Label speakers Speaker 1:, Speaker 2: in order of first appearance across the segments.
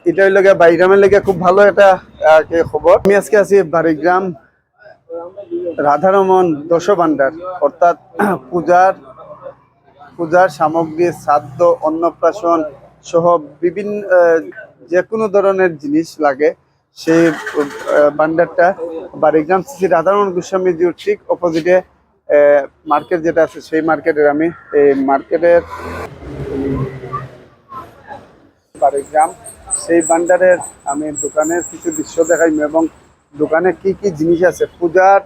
Speaker 1: এটা হইল গিয়ে বাড়িগ্রামের লেগে খুব ভালো একটা খবর। আমি আজকে আছি বাড়িগ্রাম রাধারমন দশভান্ডার, অর্থাৎ পূজার সামগ্রী, শ্রাদ্ধ, অন্নপ্রাশন সহ বিভিন্ন যে কোনো ধরনের জিনিস লাগে সেই ভান্ডারটা বাড়িগ্রাম শ্রী রাধারমন গোস্বামীজির ঠিক অপোজিটে মার্কেট যেটা আছে সেই মার্কেটের আমি এই মার্কেটের বাড়িগ্রাম সেই ভান্ডারের আমি দোকানের কিছু দৃশ্য দেখাইম এবং দোকানে কি কি জিনিস আছে, পূজার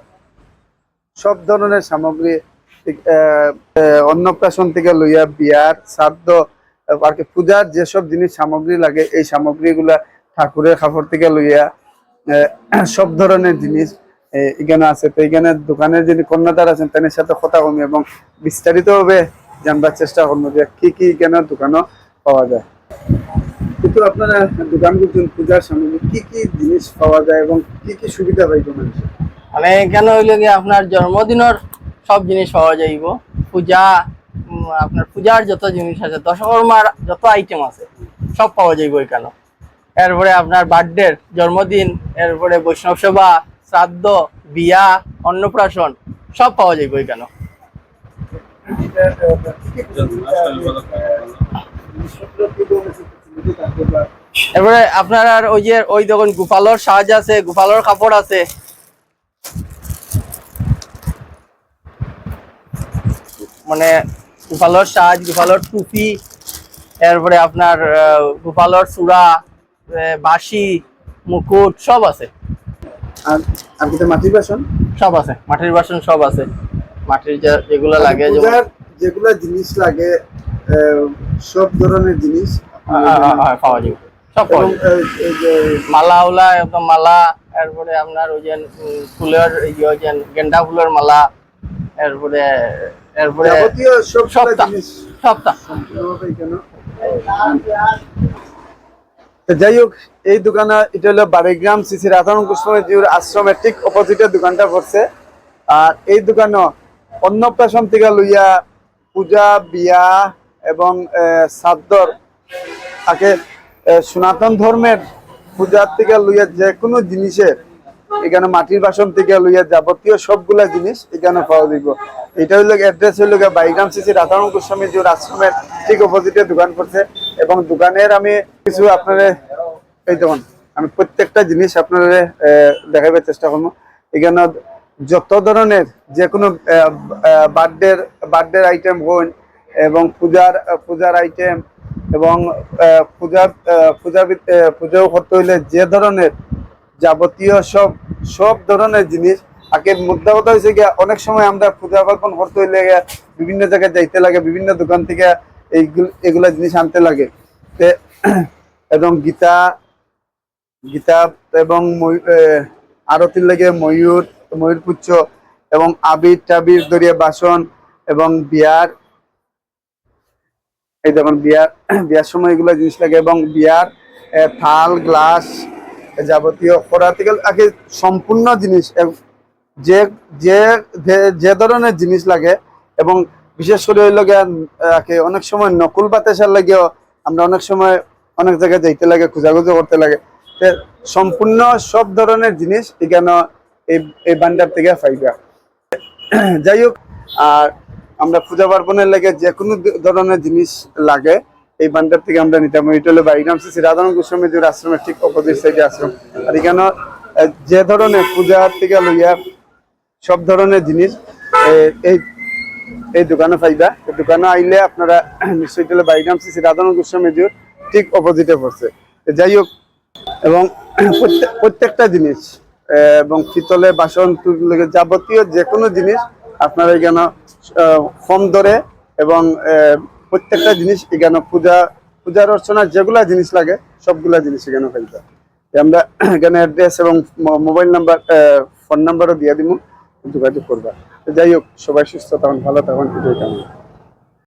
Speaker 1: সব ধরনের সামগ্রী, অন্নপ্রাশন থেকে লইয়া বিয়ার শ্রাদ্ধ আর কি পূজার যেসব জিনিস সামগ্রী লাগে এই সামগ্রীগুলা, ঠাকুরের কাপড় থেকে লইয়া সব ধরনের জিনিস এখানে আছে। তো এখানে দোকানের যিনি কর্ণধার আছেন তাদের সাথে কথা কমি এবং বিস্তারিতভাবে জানবার চেষ্টা করবো যে কি কি এখানে দোকানও পাওয়া যায়। কিন্তু আপনারা দোকান করছেন, পূজার সামগ্রী কি কি জিনিস পাওয়া যায় এবং কি কি সুবিধা পাইব মানুষের?
Speaker 2: মানে এখানে হইলে গিয়ে আপনার জন্মদিনের সব জিনিস পাওয়া যাইব, পূজা আপনার পূজার যত জিনিস আছে, দশকর্মার যত আইটেম আছে সব পাওয়া যাইব এখানে। এরপরে আপনার বার্থডে, জন্মদিন, এরপরে বৈষ্ণব সেবা, শ্রাদ্ধ, বিয়া, অন্নপ্রাশন সব পাওয়া যাইব এখানে। এরপরে আপনার আর ওই দেখুন গোপালর সাজ আছে, গোপালর কাপড় আছে, মানে গোপালর সাজ, গোপালর টুপি, এরপরে আপনার গোপালর চূড়া, বাঁশি, মুকুট সব আছে।
Speaker 1: আর মাটির বাসন
Speaker 2: সব আছে, মাটির বাসন সব আছে, মাটির যেগুলো লাগে,
Speaker 1: যেগুলা জিনিস লাগে সব ধরনের জিনিস
Speaker 2: পাওয়া যাবে, সব পাওয়া যাবে। মালা উলা একদম মালা, এরপরে আপনার ওই যে ফুলের গেন্দা ফুলের মালা, এরপরে
Speaker 1: যাই হোক, এই দোকানে এটা হলো বাড়িগ্রাম শ্রী শ্রী রাধারমন গোস্বামীজির আশ্রমের ঠিক অপোজিটে দোকানটা পড়ছে। আর এই দোকানে অন্নপ্রাশন থেকে লইয়া পূজা, বিয়া এবং শ্রাদ্ধর আগে সনাতন ধর্মের পূজার থেকে লইয়া যে কোনো জিনিসের এখানে মাটির বাসন থেকে লইয়া যাবতীয় সবগুলা জিনিস এখানে পাওয়া যাইব। এটা হইল অ্যাড্রেস হইল বাড়িগ্রাম শ্রী শ্রী রাধারমন গোস্বামীজির আশ্রমের ঠিক অপোজিটে দোকান করছে। এবং দোকানের আমি কিছু আপনারা এই দেখুন, আমি প্রত্যেকটা জিনিস আপনারা দেখাবার চেষ্টা করবো। এখানে যত ধরনের যে কোনো বার্থডে আইটেম হন এবং পূজার আইটেম এবং পূজাও করতে হইলে যে ধরনের যাবতীয় সব ধরনের জিনিস। আগে মুদ্রা কথা হয়েছে গিয়া অনেক সময় আমরা পূজা পার্বণ করতে হইলে বিভিন্ন জায়গায় যাইতে লাগে, বিভিন্ন দোকান থেকে এগুলা জিনিস আনতে লাগে। এবং গীতা এবং আরতির লাগে ময়ূর পুচ্ছ এবং আবির টাবির দরিয়া বাসন এবং বিয়ার, এই যেমন বিয়ার সময় এগুলো জিনিস লাগে এবং বিয়ার থাল গ্লাস যাবতীয় করা থেকে আগে সম্পূর্ণ জিনিস যে ধরনের জিনিস লাগে। এবং বিশেষ করে হইল অনেক সময় নকুল বাতাসার লাগেও আমরা অনেক সময় অনেক জায়গায় যাইতে লাগে, খোঁজাখুঁজি করতে লাগে। সম্পূর্ণ সব ধরনের জিনিস এখানে এই ভান্ডার থেকে পাইবা। যাই হোক, আর আমরা পূজা পার্বণের লাগে যে কোনো ধরনের জিনিস লাগে এই ভান্ডার থেকে আমরা নিতাম। এটা হলো বাড়িগ্রাম শ্রী রাধারমন গোস্বামীজির আশ্রমের ঠিক অপোজিট সাইডে আশ্রম। আর এখানে যে ধরনের পূজার থেকে লইয়া সব ধরনের জিনিস এই দোকানে পাইবা। দোকানে আইলে আপনারা নিশ্চয়ই তাহলে বাড়িগ্রাম শ্রী রাধারমন গোস্বামীজির ঠিক অপোজিটে পড়ছে। যাই হোক, এবং প্রত্যেকটা জিনিস এবং পিতলে বাসন যাবতীয় যে কোনো জিনিস আপনারা এখানে কম দরে এবং প্রত্যেকটা জিনিস এখানে পূজার অর্চনার যেগুলা জিনিস লাগে সবগুলা জিনিস এখানে পাইবা। আমরা এখানে অ্যাড্রেস এবং মোবাইল নাম্বার, ফোন নাম্বারও দিয়ে দিব, যোগাযোগ করবা। যাই হোক, সবাই সুস্থ থাকুন, ভালো থাকুন, এটাই কামনা।